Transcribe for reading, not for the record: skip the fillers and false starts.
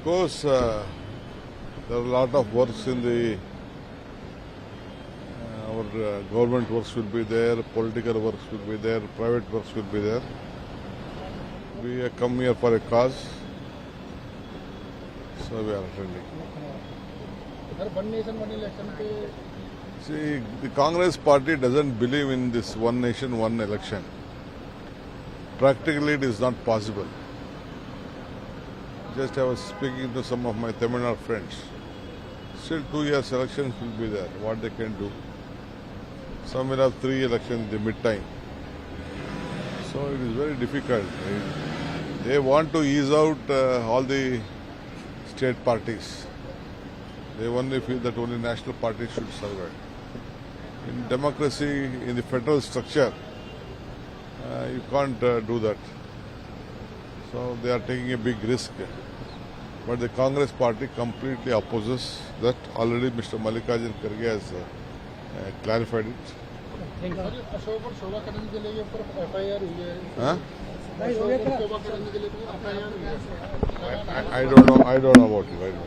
course, there are a lot of works in the our government works will be there, political works will be there, private works will be there. We have come here for a cause, so we are attending. Sir one nation one election पे See, the Congress party doesn't believe in this one nation, one election. Practically, it is not possible. Just I was speaking to some of my Tamil Nadu friends. Still 2 years elections will be there. What they can do? Some will have 3 elections in the mid-time. So it is very difficult. They want to ease out all the state parties. They only feel that only national parties should survive. In democracy, in the federal structure, you can't do that. So they are taking a big risk. But the Congress party completely opposes that. Already Mr. Mallikarjun Kharge has clarified it. Sir Ashok और शोभा करने के लिए ऊपर FIR हुई है Huh? Ashok और शोभा करने के लिए तो एफआईआर हुई है I don't know about it. I don't know.